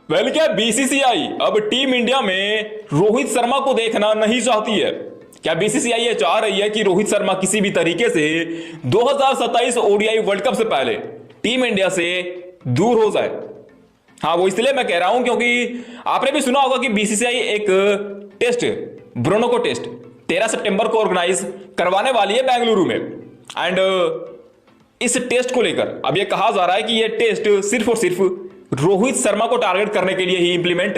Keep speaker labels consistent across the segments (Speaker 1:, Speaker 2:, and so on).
Speaker 1: क्या बीसीसीआई अब team India में रोहित शर्मा को देखना नहीं चाहती है? क्या बीसीसीआई ये चाह रही है कि रोहित शर्मा किसी भी तरीके से 2027 ओडीआई वर्ल्ड कप से पहले टीम इंडिया से दूर हो जाए? हाँ, वो इसलिए मैं कह रहा हूं क्योंकि आपने भी सुना होगा कि बीसीसीआई एक टेस्ट, ब्रोनो को टेस्ट 13 सितंबर को ऑर्गेनाइज करवाने वाली है बेंगलुरु में। एंड इस टेस्ट को लेकर अब यह कहा जा रहा है कि यह टेस्ट सिर्फ और सिर्फ रोहित शर्मा को टारगेट करने के लिए ही इंप्लीमेंट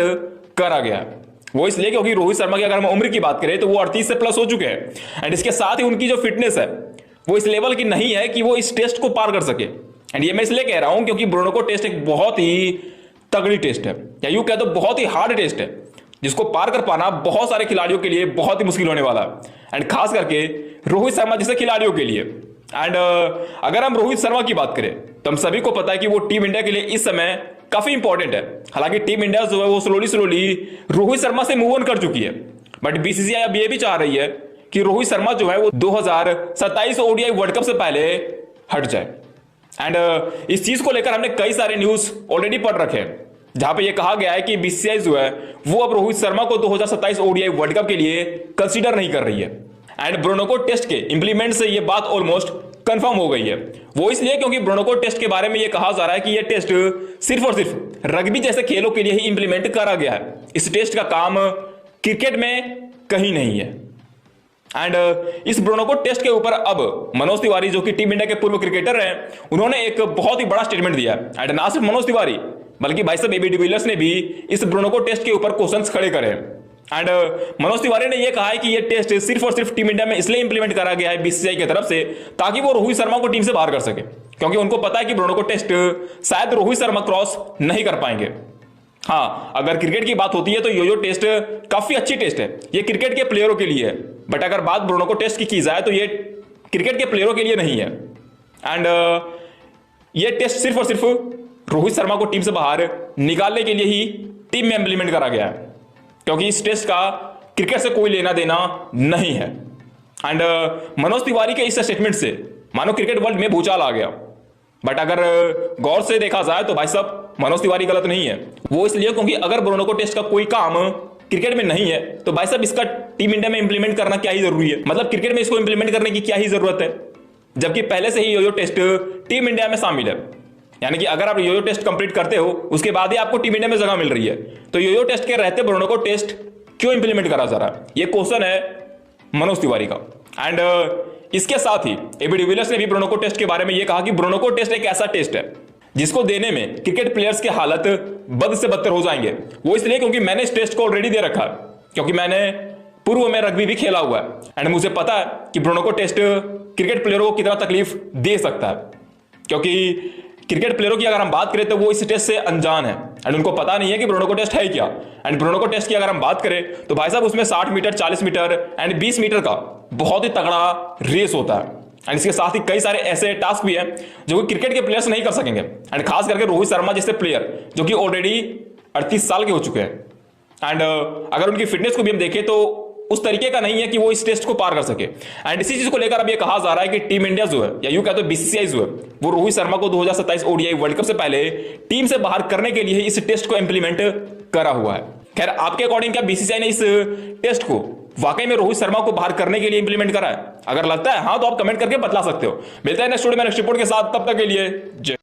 Speaker 1: करा गया है। वो इसलिए क्योंकि रोहित शर्मा की अगर हम उम्र की बात करें तो वो 38 से प्लस हो चुके हैं। एंड इसके साथ ही उनकी जो फिटनेस है वो इस लेवल की नहीं है कि वो इस टेस्ट को पार कर सके। एंड ये मैं इसलिए कह रहा हूं क्योंकि ब्रोनो को टेस्ट एक बहुत ही तगड़ी टेस्ट है, या यूं कह दो बहुत ही हार्ड टेस्ट है, जिसको पार कर पाना बहुत सारे खिलाड़ियों के लिए बहुत ही मुश्किल होने वाला है। एंड खास करके रोहित शर्मा जैसे खिलाड़ियों के लिए। एंड अगर हम रोहित शर्मा की बात करें तो हम सभी को पता है कि वो टीम इंडिया के लिए इस समय काफी इंपॉर्टेंट है। हालांकि टीम इंडिया जो है वो स्लोली रोहित शर्मा से मूव ऑन कर चुकी है, बट बीसीसीआई अब ये भी चाह रही है कि रोहित शर्मा जो है वो 2027 ओडीआई वर्ल्ड कप से पहले हट जाए। एंड इस चीज को लेकर हमने कई सारे न्यूज ऑलरेडी पढ़ रखे हैं, जहां पे ये कहा गया है कि बीसीसीआई जो है वो अब रोहित शर्मा को 2027 ओडीआई वर्ल्ड कप के लिए कंसीडर नहीं कर रही है। एंड ब्रोनो को टेस्ट के इंप्लीमेंट से ये बात ऑलमोस्ट कंफर्म हो गई है। वो इसलिए क्योंकि ब्रोनो को टेस्ट के बारे में ये कहा जा रहा है कि ये टेस्ट सिर्फ और सिर्फ रग्बी जैसे खेलों के लिए ही इंप्लीमेंट करा गया है। इस टेस्ट का काम क्रिकेट में कहीं नहीं है। एंड इस ब्रोनो को टेस्ट के ऊपर अब मनोज तिवारी जो कि टीम इंडिया के पूर्व क्रिकेटर हैं, उन्होंने एक बहुत ही बड़ा स्टेटमेंट दिया है। एंड ना सिर्फ मनोज तिवारी बल्कि भाई साहब एबी डिविलियर्स ने भी इस ब्रोनो को टेस्ट के ऊपर क्वेश्चंस खड़े करे। एंड मनोज तिवारी ने यह कहा है कि यह टेस्ट सिर्फ और सिर्फ टीम इंडिया में इसलिए इंप्लीमेंट करा गया है बीसीसीआई की तरफ से ताकि वो रोहित शर्मा को टीम से बाहर कर सके, क्योंकि उनको पता है कि ब्रोनो को टेस्ट शायद रोहित शर्मा क्रॉस नहीं कर पाएंगे। हाँ, अगर क्रिकेट की बात होती है तो यो टेस्ट काफी अच्छी टेस्ट है, ये क्रिकेट के प्लेयरों के लिए है। बट अगर बात ब्रोनो को टेस्ट की जाए तो ये क्रिकेट के प्लेयरों के लिए नहीं है। एंड ये टेस्ट सिर्फ और सिर्फ रोहित शर्मा को टीम से बाहर निकालने के लिए ही टीम में इंप्लीमेंट करा गया है, क्योंकि इस टेस्ट का क्रिकेट से कोई लेना देना नहीं है। एंड मनोज तिवारी के इस स्टेटमेंट से मानो क्रिकेट वर्ल्ड में भूचाल आ गया। बट अगर गौर से देखा जाए तो भाई साहब मनोज तिवारी गलत नहीं है। वो इसलिए क्योंकि अगर ब्रोनो को टेस्ट का कोई काम क्रिकेट में नहीं है तो भाई साहब इसका टीम इंडिया में इंप्लीमेंट करना क्या ही जरूरी है? मतलब क्रिकेट में इसको इंप्लीमेंट करने की क्या ही जरूरत है, जबकि पहले से ही यो टेस्ट टीम इंडिया में शामिल है। यानी कि अगर आप यो टेस्ट कंप्लीट करते हो उसके बाद ही आपको टीम इंडिया में जगह मिल रही है, तो यो टेस्ट के रहते ब्रोनो को टेस्ट क्यों इंप्लीमेंट करा जा रहा है? ये क्वेश्चन है मनोज तिवारी का। एंड इसके साथ ही एबी डिविलियर्स ने भी ब्रोनो को टेस्ट के बारे में ये कहा कि ब्रोनो को टेस्ट एक ऐसा टेस्ट है जिसको देने में क्रिकेट प्लेयर्स की हालत बद से बदतर हो जाएंगे। वो इसलिए क्योंकि मैंने इस टेस्ट को ऑलरेडी दे रखा है, क्योंकि मैंने पूर्व में रग्बी भी खेला हुआ है। एंड मुझे पता है कि ब्रोनो को टेस्ट क्रिकेट प्लेयरों को कितना तकलीफ दे सकता है, क्योंकि क्रिकेट प्लेयरों की अगर हम बात करें तो वो इस टेस्ट से अनजान है। एंड उनको पता नहीं है कि ब्रोनो को टेस्ट है क्या। एंड ब्रोनो को टेस्ट की अगर हम बात करें तो भाई साहब उसमें 60 मीटर, 40 मीटर एंड 20 मीटर का बहुत ही तगड़ा रेस होता है। एंड इसके साथ ही कई सारे ऐसे टास्क भी हैं जो कि क्रिकेट के प्लेयर्स नहीं कर सकेंगे। एंड खास करके रोहित शर्मा जैसे प्लेयर जो कि ऑलरेडी 38 साल के हो चुके हैं। एंड अगर उनकी फिटनेस को भी हम देखें तो उस तरीके का नहीं है कि वो इस टेस्ट को पार कर सके। एंड इसी चीज को लेकर अब ये कहा जा रहा है कि टीम इंडिया जो है, या यूं कहते हैं बीसीसीआई जो है, वो रोहित शर्मा को 2027 ओडीआई वर्ल्ड कप से पहले टीम से बाहर करने के लिए इस टेस्ट को इंप्लीमेंट करा हुआ है। खैर, आपके अकॉर्डिंग क्या बीसीसीआई ने इस टेस्ट को वाकई में रोहित शर्मा को बाहर करने के लिए इंप्लीमेंट करा है? अगर लगता है हाँ तो आप कमेंट करके बतला सकते हो। मिलता है नेक्स्ट वीडियो में नेक्स्ट रिपोर्ट के साथ, तब तक के लिए जय।